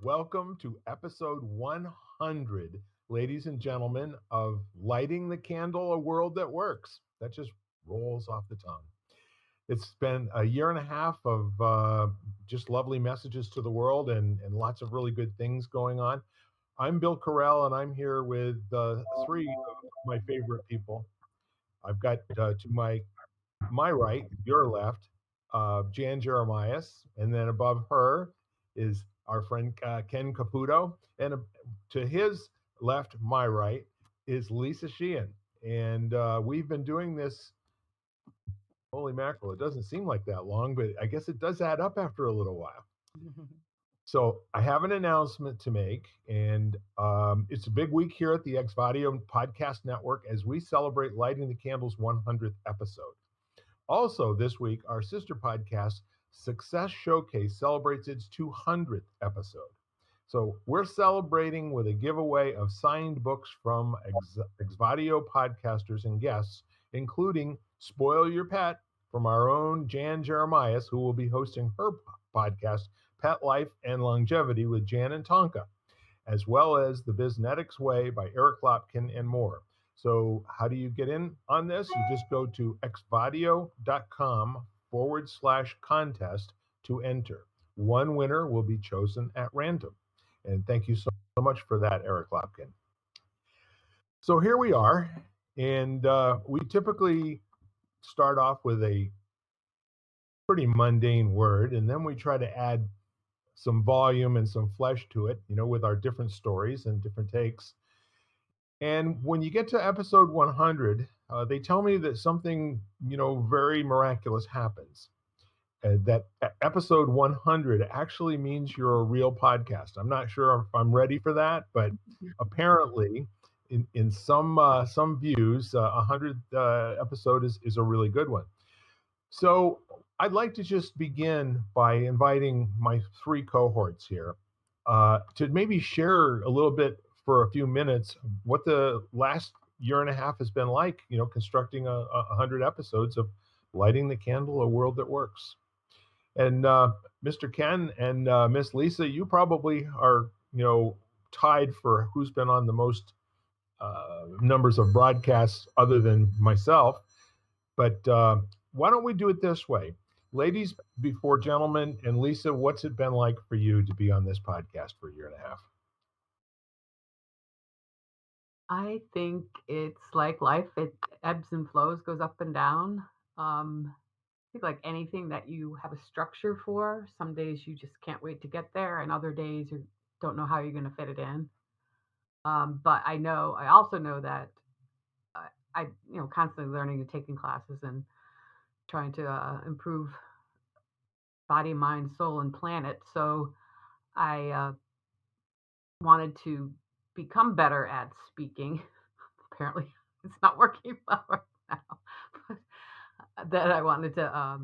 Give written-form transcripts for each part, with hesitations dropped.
Welcome to episode 100, ladies and gentlemen, of Lighting the Candle, a World That Works. That just rolls off the tongue. It's been a year and a half of just lovely messages to the world and lots of really good things going on. I'm Bill Correll, and I'm here with three of my favorite people. I've got to my right, your left, Jan Jeremias, and then above her is our friend Ken Caputo, and to his left, my right, is Lisa Sheehan. And we've been doing this. Holy mackerel! It doesn't seem like that long, but I guess it does add up after a little while. So I have an announcement to make, and it's a big week here at the Exvadio Podcast Network as we celebrate Lighting the Candle's 100th episode. Also, this week, our sister podcast, Success Showcase, celebrates its 200th episode. So we're celebrating with a giveaway of signed books from Exvadio podcasters and guests, including Spoil Your Pet from our own Jan Jeremias, who will be hosting her podcast, Pet Life and Longevity with Jan and Tonka, as well as The Biznetics Way by Eric Lopkin and more. So how do you get in on this? You just go to xvadio.com/contest to enter. One winner will be chosen at random. And thank you so much for that, Eric Lopkin. So here we are, and we typically start off with a pretty mundane word, and then we try to add some volume and some flesh to it, with our different stories and different takes. And when you get to episode 100, they tell me that something, very miraculous happens. That episode 100 actually means you're a real podcast. I'm not sure if I'm ready for that, but apparently, in some views, 100th episode is a really good one. So I'd like to just begin by inviting my three cohorts here to maybe share a little bit for a few minutes what the last year and a half has been like, constructing 100 episodes of Lighting the Candle, a World That Works. And Mr. Ken and Miss Lisa, you probably are, tied for who's been on the most numbers of broadcasts other than myself. But why don't we do it this way? Ladies before gentlemen, and Lisa, what's it been like for you to be on this podcast for a year and a half? I think it's like life. It ebbs and flows, goes up and down. I think like anything that you have a structure for, some days you just can't wait to get there, and other days you don't know how you're going to fit it in. But I also know that constantly learning and taking classes and trying to improve body, mind, soul, and planet. So I wanted to become better at speaking. Apparently, it's not working well right now. But that I wanted to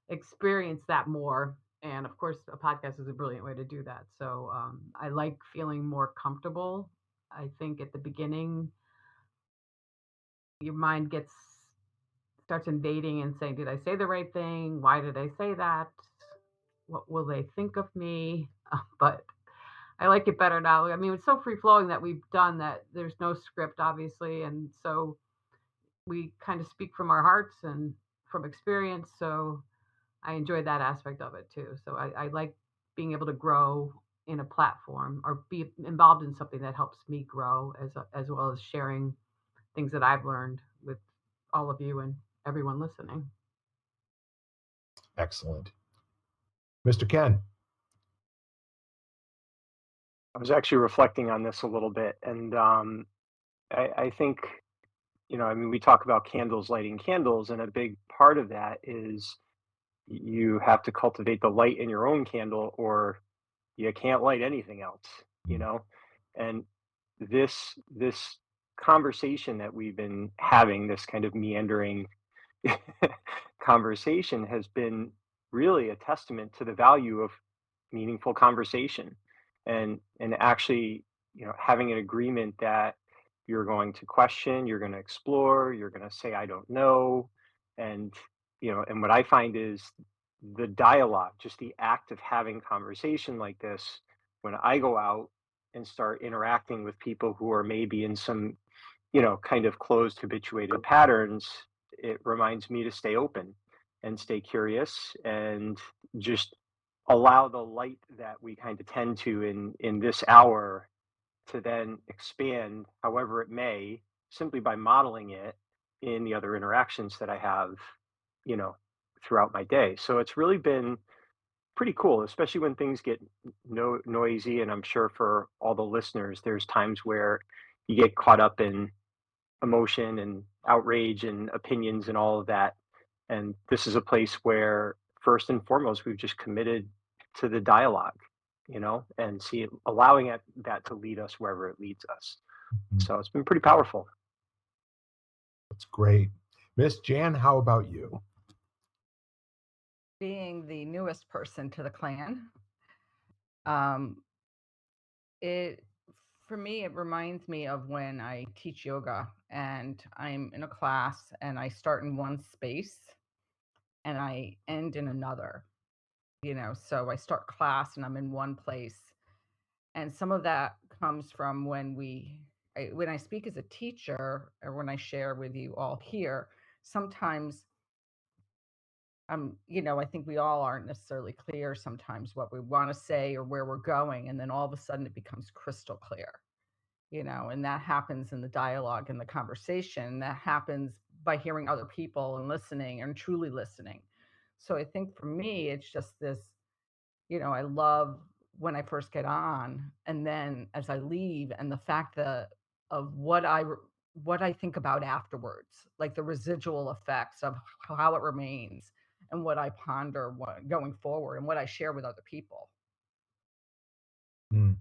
experience that more. And of course, a podcast is a brilliant way to do that. So I like feeling more comfortable. I think at the beginning, your mind starts invading and saying, "Did I say the right thing? Why did I say that? What will they think of me?" But I like it better now. I mean, it's so free flowing that we've done that. There's no script, obviously, and so we kind of speak from our hearts and from experience. So I enjoy that aspect of it too. So I like being able to grow in a platform or be involved in something that helps me grow as well as sharing things that I've learned with all of you and everyone listening. Excellent. Mr. Ken. I was actually reflecting on this a little bit, and I think, we talk about candles, lighting candles, and a big part of that is you have to cultivate the light in your own candle, or you can't light anything else, you know. And this conversation that we've been having, this kind of meandering conversation, has been really a testament to the value of meaningful conversation, and actually, having an agreement that you're going to question, you're going to explore, you're going to say I don't know. And and what I find is the dialogue, just the act of having conversation like this, when I go out and start interacting with people who are maybe in some, kind of closed habituated patterns, it reminds me to stay open and stay curious and just allow the light that we kind of tend to in this hour to then expand however it may, simply by modeling it in the other interactions that I have, you know, throughout my day. So it's really been pretty cool, especially when things get noisy. And I'm sure for all the listeners, there's times where you get caught up in emotion and outrage and opinions and all of that. And this is a place where, first and foremost, we've just committed to the dialogue, and allowing that to lead us wherever it leads us. Mhm. So it's been pretty powerful. That's great. Miss Jan, how about you? Being the newest person to the clan, um, it for me it reminds me of when I teach yoga and I'm in a class and I start in one space and I end in another. So I start class and I'm in one place, and some of that comes from when I speak as a teacher or when I share with you all here. Sometimes I think we all aren't necessarily clear sometimes what we want to say or where we're going, and then all of a sudden it becomes crystal clear, and that happens in the dialogue and the conversation. That happens by hearing other people and listening and truly listening. So I think for me, it's just this, I love when I first get on, and then as I leave, and the fact that of what I think about afterwards, like the residual effects of how it remains, and what I ponder going forward, and what I share with other people. Mm,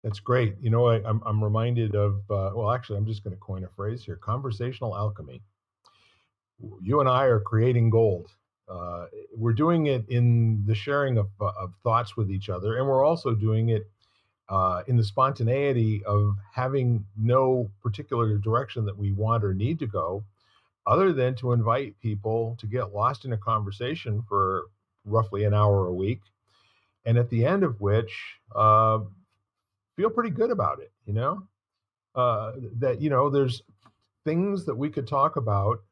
that's great. I'm reminded of, well, actually, I'm just going to coin a phrase here: conversational alchemy. You and I are creating gold. Uh, we're doing it in the sharing of thoughts with each other, and we're also doing it in the spontaneity of having no particular direction that we want or need to go, other than to invite people to get lost in a conversation for roughly an hour a week, and at the end of which, feel pretty good about it. That there's things that we could talk about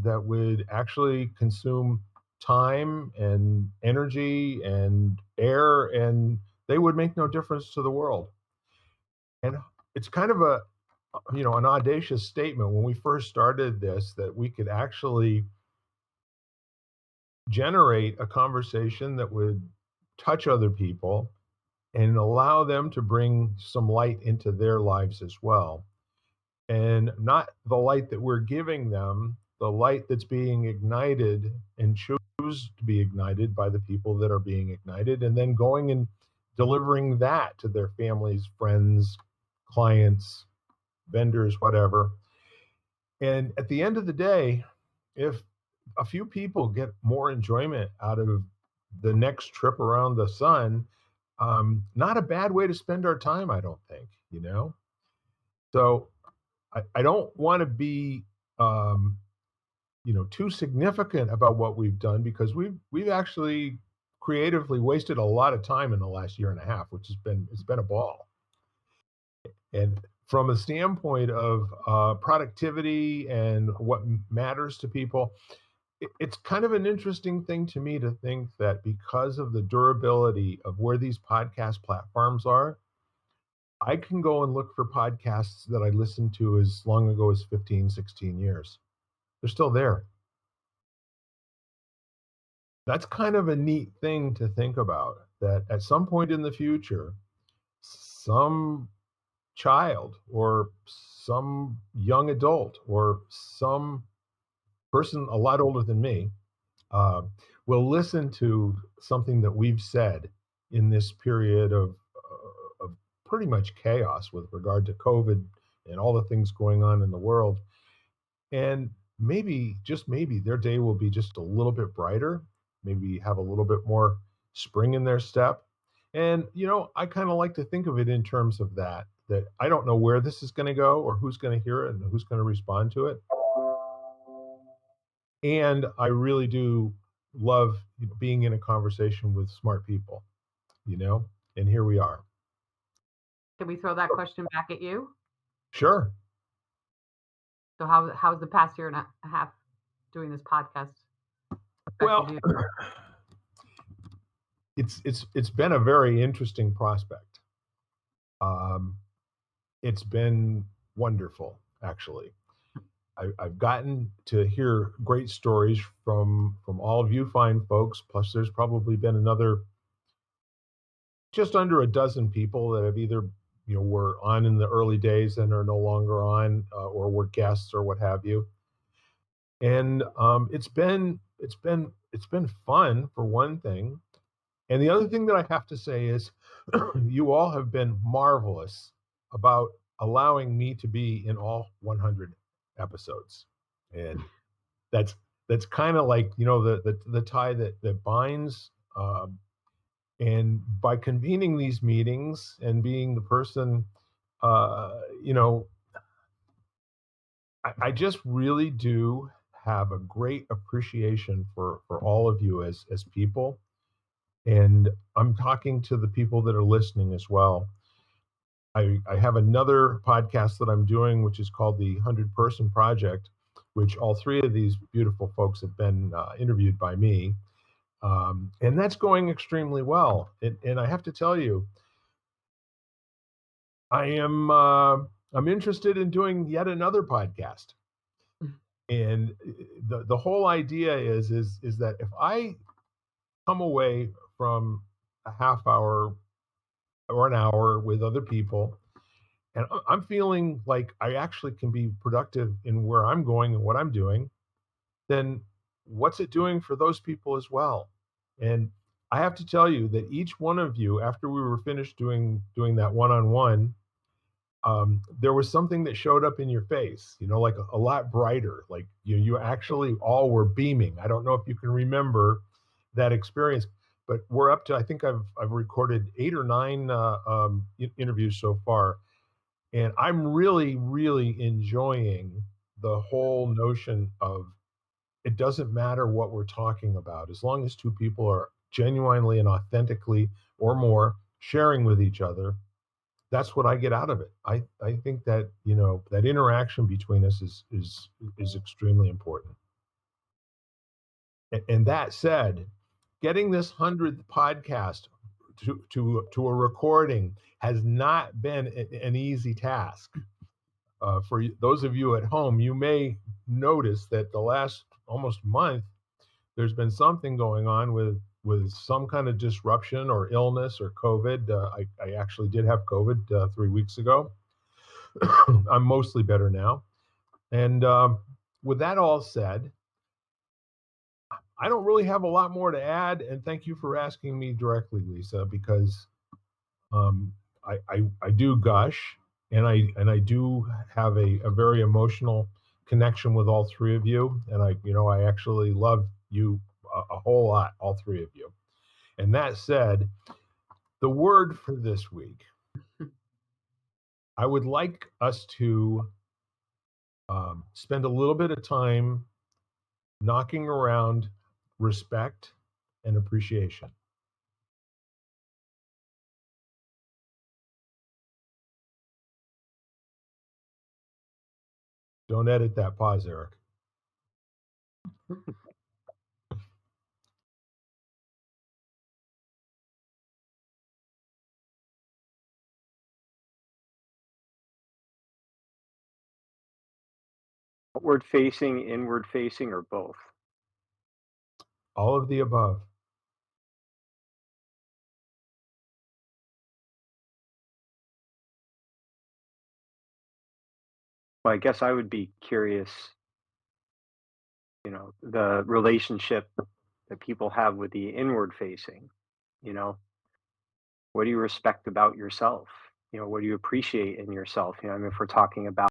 that would actually consume time and energy and air, and they would make no difference to the world. And it's kind of an audacious statement when we first started this, that we could actually generate a conversation that would touch other people and allow them to bring some light into their lives as well. And not the light that we're giving them, the light that's being ignited and choose to be ignited by the people that are being ignited, and then going and delivering that to their families, friends, clients, vendors, whatever. And at the end of the day, if a few people get more enjoyment out of the next trip around the sun, not a bad way to spend our time, I don't think. So I don't want to be, um, too significant about what we've done, because we've actually creatively wasted a lot of time in the last year and a half, which it's been a ball. And from a standpoint of productivity and what matters to people, it's kind of an interesting thing to me to think that because of the durability of where these podcast platforms are, I can go and look for podcasts that I listened to as long ago as 15, 16 years. They're still there. That's kind of a neat thing to think about, that at some point in the future, some child or some young adult or some person a lot older than me uh, will listen to something that we've said in this period of pretty much chaos with regard to COVID and all the things going on in the world. And maybe, just maybe, their day will be just a little bit brighter, maybe have a little bit more spring in their step. And, I kind of like to think of it in terms of that I don't know where this is going to go or who's going to hear it and who's going to respond to it. And I really do love being in a conversation with smart people, you know, and here we are. Can we throw that question back at you? Sure. So how's the past year and a half doing this podcast Well, affected you? it's been a very interesting prospect. It's been wonderful, actually. I've gotten to hear great stories from all of you fine folks. Plus, there's probably been another just under a dozen people that have either were on in the early days and are no longer on, or were guests or what have you. And it's been fun for one thing. And the other thing that I have to say is, you all have been marvelous about allowing me to be in all 100 episodes, and that's kind of like the tie that binds. And by convening these meetings and being the person, you know, I just really do have a great appreciation for all of you as people. And I'm talking to the people that are listening as well. I have another podcast that I'm doing, which is called the 100 Person Project, which all three of these beautiful folks have been interviewed by me. And that's going extremely well. And I have to tell you, I'm interested in doing yet another podcast. And the whole idea is that if I come away from a half hour or an hour with other people, and I'm feeling like I actually can be productive in where I'm going and what I'm doing, then what's it doing for those people as well? And I have to tell you that each one of you, after we were finished doing that one-on-one, there was something that showed up in your face, like a lot brighter. Like you actually all were beaming. I don't know if you can remember that experience, but we're up to, I think I've recorded 8 or 9 interviews so far, and I'm really, really enjoying the whole notion of, it doesn't matter what we're talking about, as long as two people are genuinely and authentically or more sharing with each other. That's what I get out of it. I think that that interaction between us is extremely important. And that said, getting this 100th podcast to a recording has not been an easy task. For those of you at home, you may notice that the last almost month, there's been something going on with some kind of disruption or illness or COVID. I actually did have COVID 3 weeks ago. I'm mostly better now. And with that all said, I don't really have a lot more to add. And thank you for asking me directly, Lisa, because I do gush, and I do have a very emotional connection with all three of you. And I actually love you a whole lot, all three of you. And that said, the word for this week, I would like us to spend a little bit of time knocking around respect and appreciation. Don't edit that pause, Eric. Outward facing, inward facing, or both? All of the above. Well, I guess I would be curious, the relationship that people have with the inward facing. What do you respect about yourself? What do you appreciate in yourself? I mean, if we're talking about